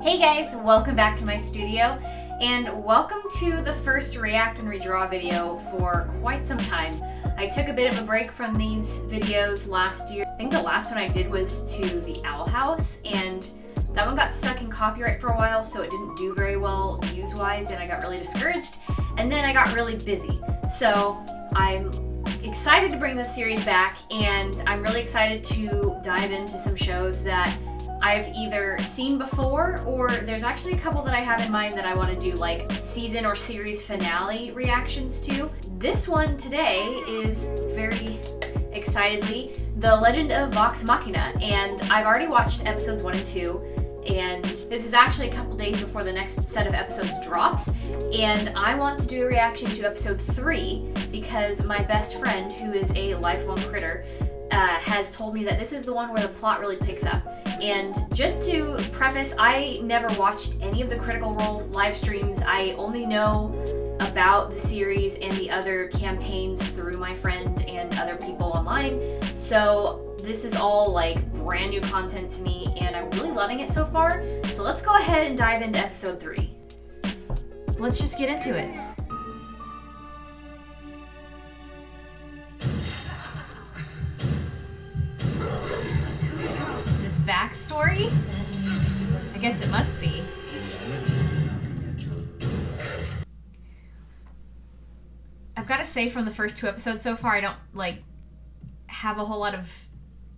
Hey guys, welcome back to my studio, and welcome to the first React and Redraw video for quite some time. I took a bit of a break from these videos last year. I think the last one I did was to the Owl House, and that one got stuck in copyright for a while, so it didn't do very well views-wise, and I got really discouraged, and then I got really busy. So I'm excited to bring this series back, and I'm really excited to dive into some shows that I've either seen before, or there's actually a couple that I have in mind that I want to do like season or series finale reactions to. This one today is very excitedly The Legend of Vox Machina, and I've already watched episodes 1 and 2, and this is actually a couple days before the next set of episodes drops, and I want to do a reaction to episode 3 because my best friend, who is a lifelong critter, has told me that this is the one where the plot really picks up. And just to preface, I never watched any of the Critical Role live streams. I only know about the series and the other campaigns through my friend and other people online. So this is all like brand new content to me, and I'm really loving it so far. So let's go ahead and dive into episode 3. Let's just get into it. Backstory? I guess it must be. I've got to say, from the first 2 episodes so far, I don't have a whole lot of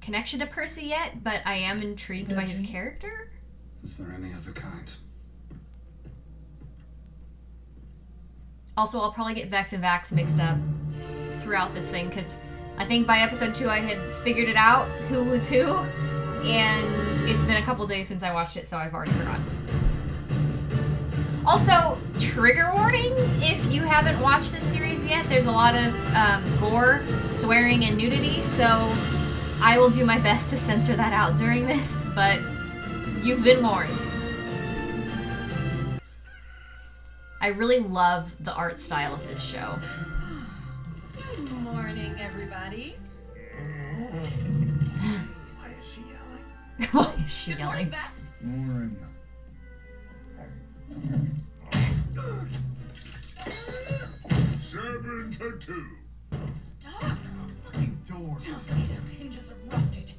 connection to Percy yet, but I am intrigued by his character. Is there any other kind? Also, I'll probably get Vex and Vax mixed up throughout this thing, because I think by episode 2 I had figured it out who was who. And it's been a couple days since I watched it, so I've already forgotten. Also, trigger warning, if you haven't watched this series yet, there's a lot of gore, swearing, and nudity, so I will do my best to censor that out during this, but you've been warned. I really love the art style of this show. Good morning, everybody. Why is she Good yelling? morning, Vax. Morning. 7 to 2. Stop. Fucking door. Oh, these hinges are rusted.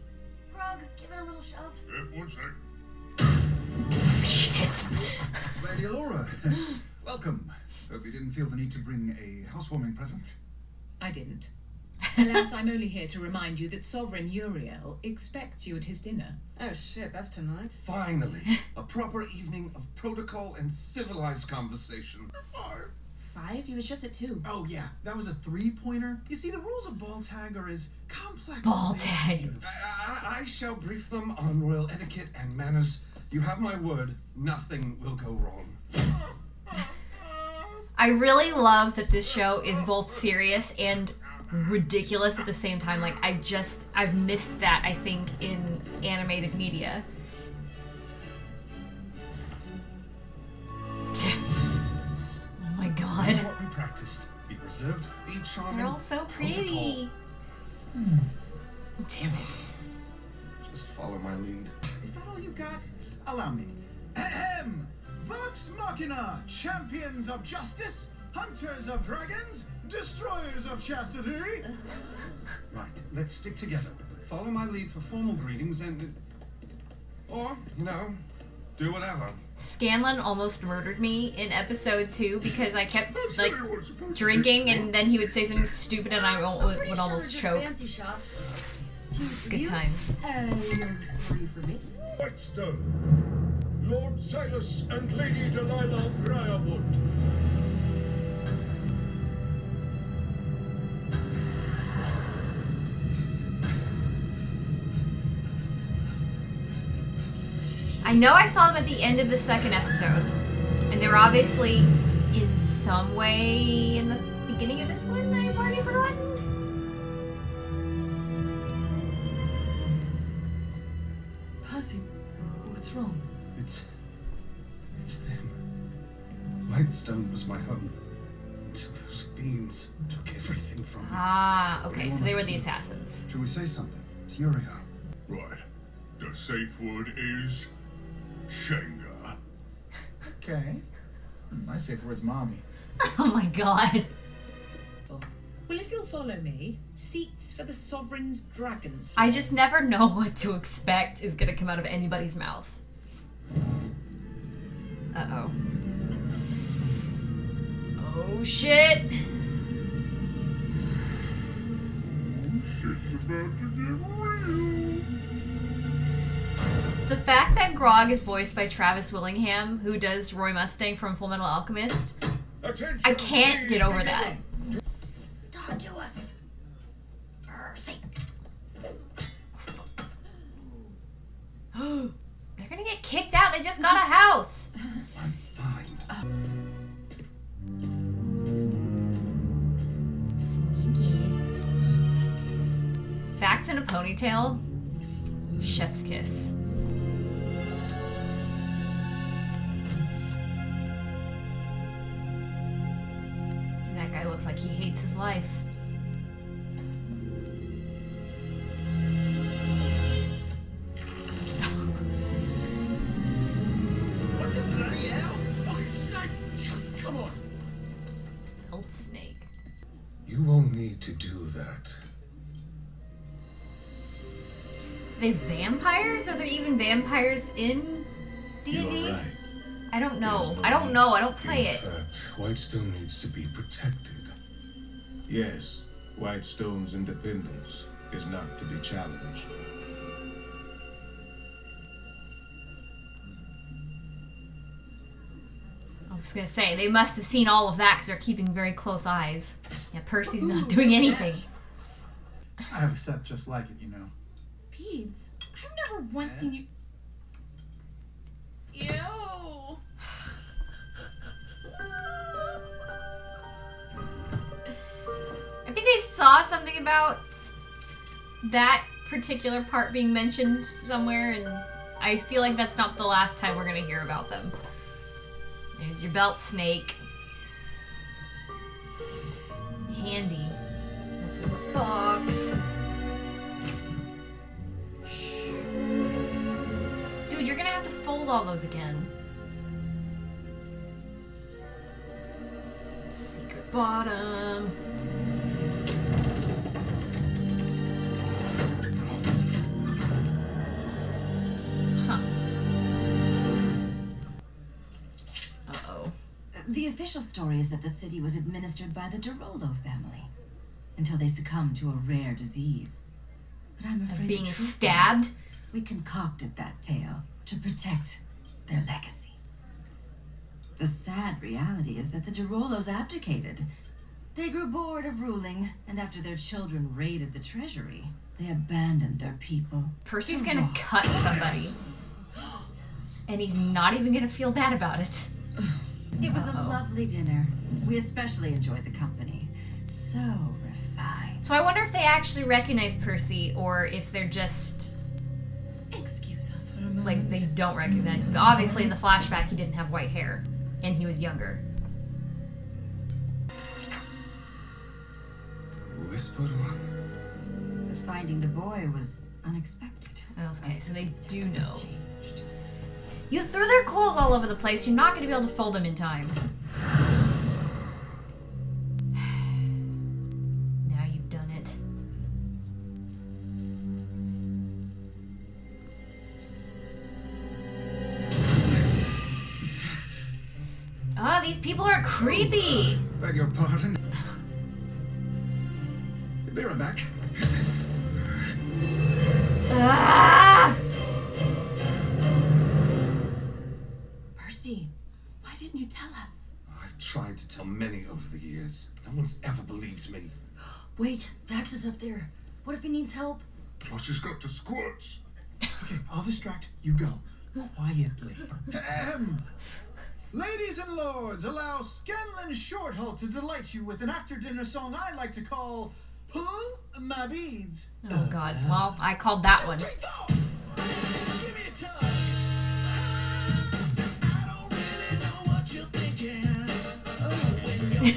Grog, give it a little shove. Yep, 1 sec. Shit. Lady Laura, welcome. Hope you didn't feel the need to bring a housewarming present. I didn't. Alas, I'm only here to remind you that Sovereign Uriel expects you at his dinner. Oh shit, that's tonight. Finally, a proper evening of protocol and civilized conversation. 5. 5? He was just at 2. Oh yeah, that was a 3-pointer. You see, the rules of ball tag are as complex Ball as they tag. are beautiful. I shall brief them on royal etiquette and manners. You have my word, nothing will go wrong. I really love that this show is both serious and ridiculous at the same time. Like, I've missed that, I think, in animated media. Oh my god. Do what we practiced. Be reserved, be charming. They're all so pretty. Damn it. Just follow my lead. Is that all you got? Allow me. Ahem! Vox Machina, champions of justice, hunters of dragons, destroyers of chastity. Right, let's stick together. Follow my lead for formal greetings and... Or, do whatever. Scanlan almost murdered me in episode 2 because I kept, drinking, and then he would say something stupid and I would almost choke. Fancy shots. 2 for Good you. times. And 3 for me. Whitestone, Lord Silas and Lady Delilah Briarwood. I know I saw them at the end of the second episode, and they were obviously in some way in the beginning of this one. I've already forgotten. Percy, what's wrong? It's them. Whitestone was my home until those fiends took everything from me. Ah, okay, so they were the assassins. Shall we say something? It's Uriel. Right. The safe word is Shenga. Okay. My safe word's mommy. Oh my god. Well, if you'll follow me, seats for the Sovereign's dragons. I just never know what to expect is gonna come out of anybody's mouths. Uh-oh. Oh shit! Shit's about to get real. The fact that Grog is voiced by Travis Willingham, who does Roy Mustang from Fullmetal Alchemist, Attention, I can't please get over begin. that. Talk to us. Percy. They're gonna get kicked out. They just got a house. I'm fine. Sneaky. Facts in a ponytail. Chef's kiss. That guy looks like he hates his life. What the bloody hell? Fucking snake! Come on. Old snake. You won't need to do that. Are they vampires? Are there even vampires in D&D? You're right. I don't know. There's no I don't know. I don't play In it. fact, Whitestone needs to be protected. Yes, Whitestone's independence is not to be challenged. I was gonna say, they must have seen all of that because they're keeping very close eyes. Yeah, Percy's not doing anything. I have a set just like it, you know. Beads. I've never once seen you. Ew. I think they saw something about that particular part being mentioned somewhere, and I feel like that's not the last time we're gonna hear about them. There's your belt snake. Handy. Box. Dude, you're gonna have to fold all those again. Secret bottom. Huh. Uh-oh. The official story is that the city was administered by the Derolo family until they succumbed to a rare disease. But I'm afraid Being the truth is, stabbed? we concocted that tale to protect their legacy. The sad reality is that the Derolos abdicated. They grew bored of ruling, and after their children raided the treasury, they abandoned their people. Percy's to gonna rot. cut somebody. And he's not even gonna feel bad about it. It was a Uh-oh. lovely dinner. We especially enjoyed the company. So refined. So I wonder if they actually recognize Percy or if they're just Excuse us for a moment. like they don't recognize him. Obviously in the flashback he didn't have white hair and he was younger. Whispered one. But finding the boy was unexpected. Okay, so they do know. You threw their clothes all over the place. You're not going to be able to fold them in time. Now you've done it. Oh, these people are creepy. Beg your pardon. Be right back. Ah! Percy, why didn't you tell us? I've tried to tell many over the years. No one's ever believed me. Wait, Vax is up there. What if he needs help? Plus, he's got to squirts. Okay, I'll distract. You go. Quietly. Ahem. Ladies and lords, allow Scanlan Shorthalt to delight you with an after-dinner song I like to call Pull My Beads. Oh god, well, I called that one. 2, 3, 4. Give me a tug. I don't really know what you're thinking. Oh, when you're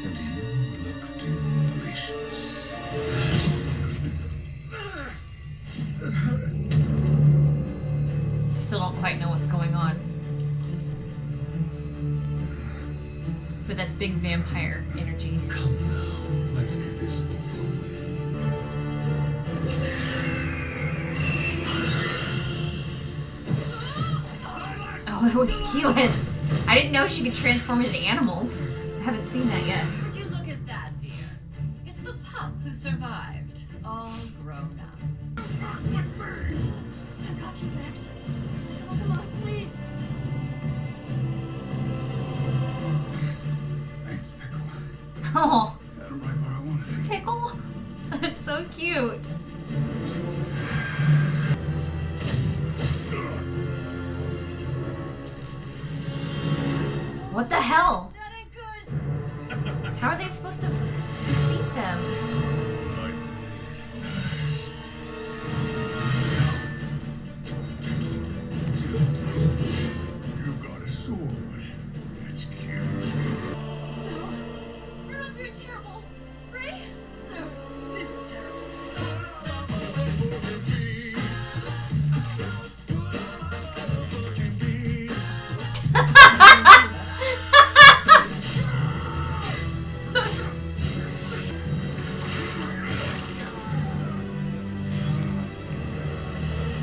And you look delicious. big vampire energy. Come now, let's get this over with. Oh, it was Keelan. I didn't know she could transform into animals. I haven't seen that yet. Would you look at that, dear? It's the pup who survived, all grown up. I got you, Vex. Oh, come on, please. Thanks, Pickle. Oh, Had him right where I wanted him. Pickle. That's so cute. What the hell? That ain't good. How are they supposed to defeat them? You got a sword. That's cute. So, you're not doing terrible, right? No, this is terrible.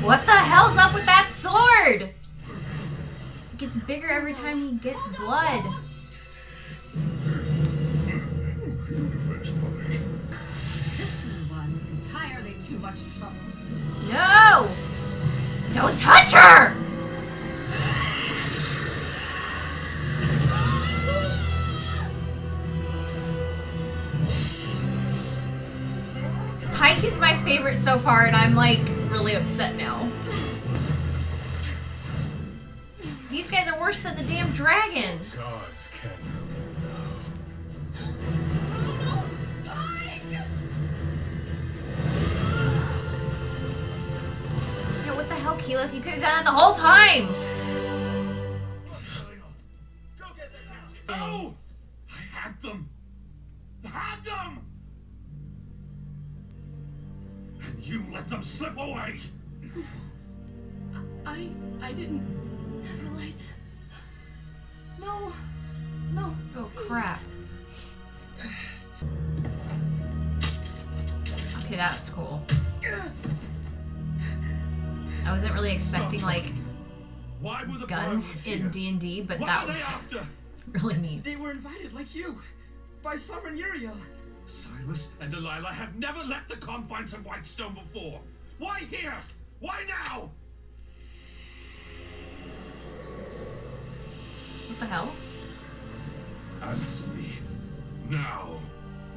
What the hell's up with that sword? It gets bigger every time he gets blood. This little one is entirely too much trouble. No! Don't touch her! Pike is my favorite so far, and I'm like really upset now. These guys are worse than the damn dragon. Gods can't help you now. Yeah, what the hell, Keyleth? You could have done that the whole time! No! I had them! Had them! And you let them slip away! I didn't. Neverlight. No. No. Oh, crap. Okay, that's cool. I wasn't really expecting, like, Why were the guns in D&D, but What that were they was after? really neat. They were invited like you by Sovereign Uriel. Silas and Delilah have never left the confines of Whitestone before. Why here? Why now? What the hell? Answer me. Now.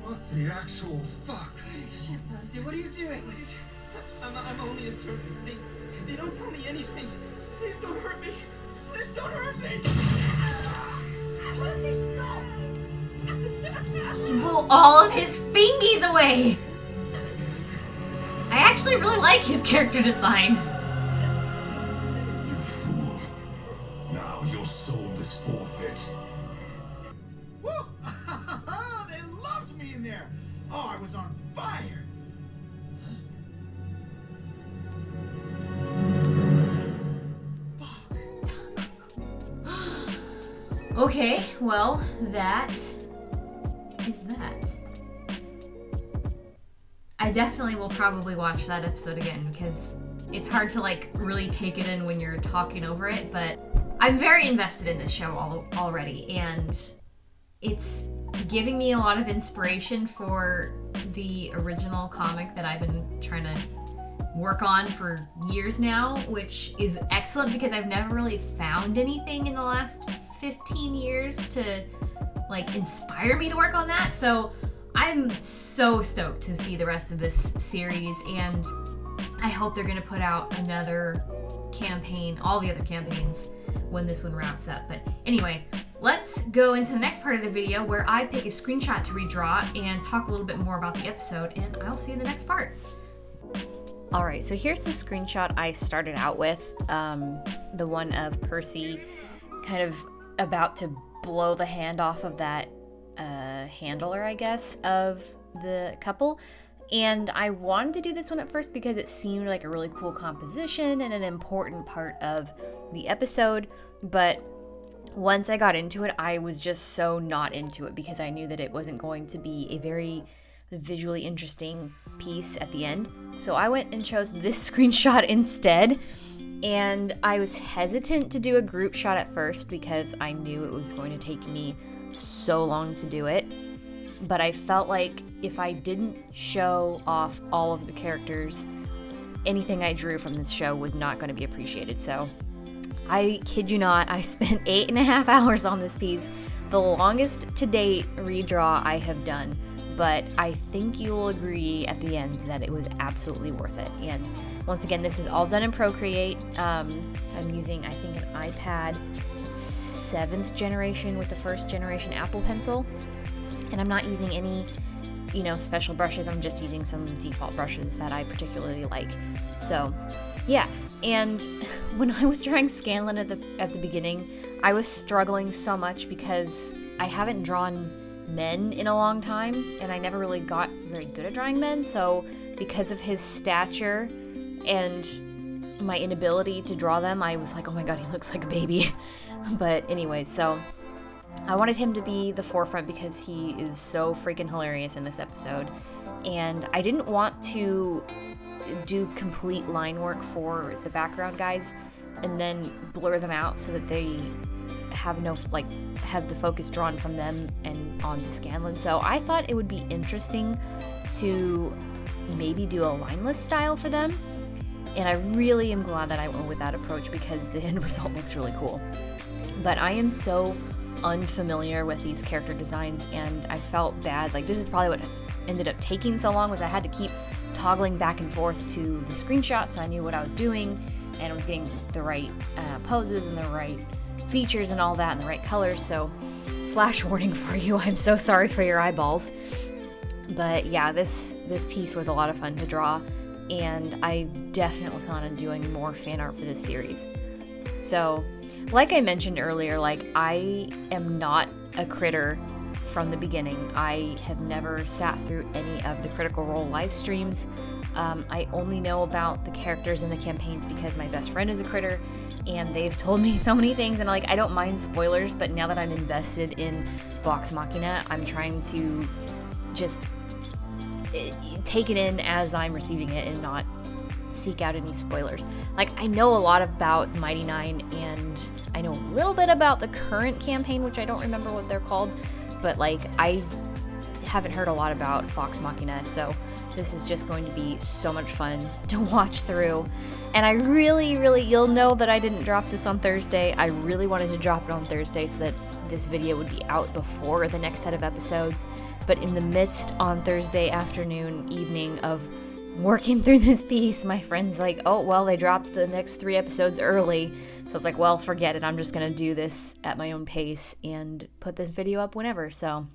What the actual fuck? Holy shit, Percy, what are you doing? Please, I'm only a servant. They don't tell me anything. Please don't hurt me. Please don't hurt me. Percy, stop! He blew all of his fingies away! I actually really like his character design. You fool. Now your soul is forfeit. Woo! They loved me in there. Oh, I was on fire. Okay, well, that is that. I definitely will probably watch that episode again because it's hard to like really take it in when you're talking over it, but I'm very invested in this show already, and it's giving me a lot of inspiration for the original comic that I've been trying to work on for years now, which is excellent because I've never really found anything in the last 15 years to like inspire me to work on that. So I'm so stoked to see the rest of this series, and I hope they're gonna put out another campaign, all the other campaigns, when this one wraps up. But anyway, let's go into the next part of the video where I pick a screenshot to redraw and talk a little bit more about the episode, and I'll see you in the next part. Alright, so here's the screenshot I started out with, the one of Percy kind of about to blow the hand off of that handler, I guess, of the couple. And I wanted to do this one at first because it seemed like a really cool composition and an important part of the episode, but once I got into it, I was just so not into it because I knew that it wasn't going to be a very visually interesting piece at the end. So I went and chose this screenshot instead. And I was hesitant to do a group shot at first because I knew it was going to take me so long to do it. But I felt like if I didn't show off all of the characters, anything I drew from this show was not going to be appreciated. So I kid you not, I spent 8.5 hours on this piece, the longest to date redraw I have done, but I think you will agree at the end that it was absolutely worth it. And once again, this is all done in Procreate. I'm using, I think, an iPad 7th generation with the 1st generation Apple Pencil, and I'm not using any, special brushes. I'm just using some default brushes that I particularly like. So, yeah. And when I was drawing Scanlan at the beginning, I was struggling so much because I haven't drawn men in a long time, and I never really got very good at drawing men. So because of his stature and my inability to draw them, I was like, oh my god, he looks like a baby. But anyway, so I wanted him to be the forefront because he is so freaking hilarious in this episode. And I didn't want to do complete line work for the background guys and then blur them out so that they have have the focus drawn from them and onto Scanlan. So I thought it would be interesting to maybe do a lineless style for them, and I really am glad that I went with that approach because the end result looks really cool. But I am so unfamiliar with these character designs, and I felt bad. Like, this is probably what ended up taking so long, was I had to keep toggling back and forth to the screenshot so I knew what I was doing and I was getting the right poses and the right features and all that and the right colors. So flash warning for you, I'm so sorry for your eyeballs. But yeah, this piece was a lot of fun to draw, and I definitely plan on doing more fan art for this series. So like I mentioned earlier, I am not a critter from the beginning. I have never sat through any of the Critical Role live streams. I only know about the characters in the campaigns because my best friend is a critter, and they've told me so many things, and I don't mind spoilers, but now that I'm invested in Vox Machina, I'm trying to just take it in as I'm receiving it and not seek out any spoilers. I know a lot about Mighty Nine, and I know a little bit about the current campaign, which I don't remember what they're called, but I haven't heard a lot about Vox Machina, so this is just going to be so much fun to watch through. And I really, you'll know that I didn't drop this on Thursday. I really wanted to drop it on Thursday so that this video would be out before the next set of episodes. But in the midst on Thursday afternoon, evening of working through this piece, my friend's like, oh, well, they dropped the next 3 episodes early. So I was like, well, forget it. I'm just going to do this at my own pace and put this video up whenever. So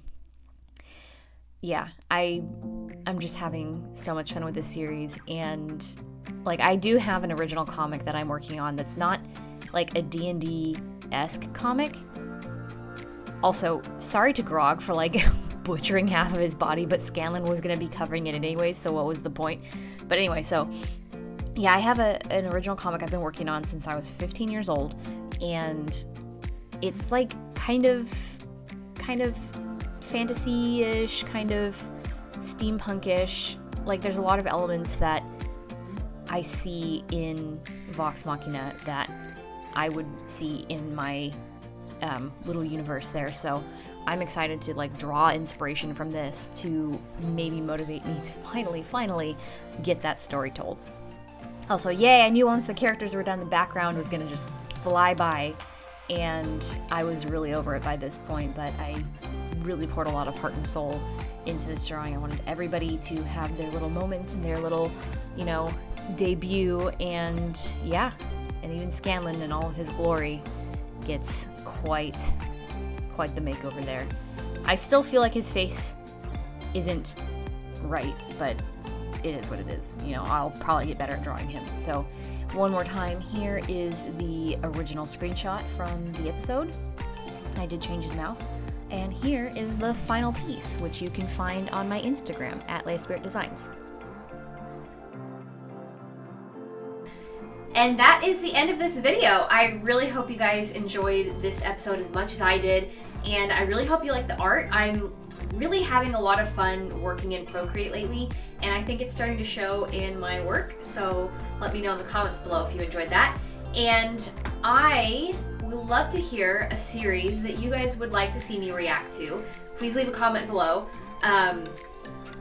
yeah, I'm just having so much fun with this series. And I do have an original comic that I'm working on that's not a D&D-esque comic. Also, sorry to Grog for butchering half of his body, but Scanlan was going to be covering it anyway, so what was the point? But anyway, so yeah, I have an original comic I've been working on since I was 15 years old, and it's kind of fantasy-ish, kind of steampunk-ish. There's a lot of elements that I see in Vox Machina that I would see in my little universe there. So I'm excited to draw inspiration from this to maybe motivate me to finally get that story told. Also, yay, I knew once the characters were done, the background was gonna just fly by, and I was really over it by this point, but I really poured a lot of heart and soul into this drawing. I wanted everybody to have their little moment and their little, debut, and yeah, and even Scanlan in all of his glory gets quite the makeover there. I still feel like his face isn't right, but it is what it is. I'll probably get better at drawing him. So one more time, here is the original screenshot from the episode. I did change his mouth. And here is the final piece, which you can find on my Instagram at LeiaSpirit Designs. And that is the end of this video. I really hope you guys enjoyed this episode as much as I did, and I really hope you like the art. I'm really having a lot of fun working in Procreate lately, and I think it's starting to show in my work, so let me know in the comments below if you enjoyed that. And I would love to hear a series that you guys would like to see me react to. Please leave a comment below.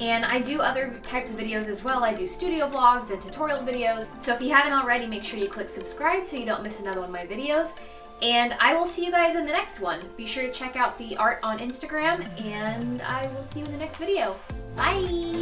And I do other types of videos as well. I do studio vlogs and tutorial videos. So if you haven't already, make sure you click subscribe so you don't miss another one of my videos. And I will see you guys in the next one. Be sure to check out the art on Instagram, and I will see you in the next video. Bye!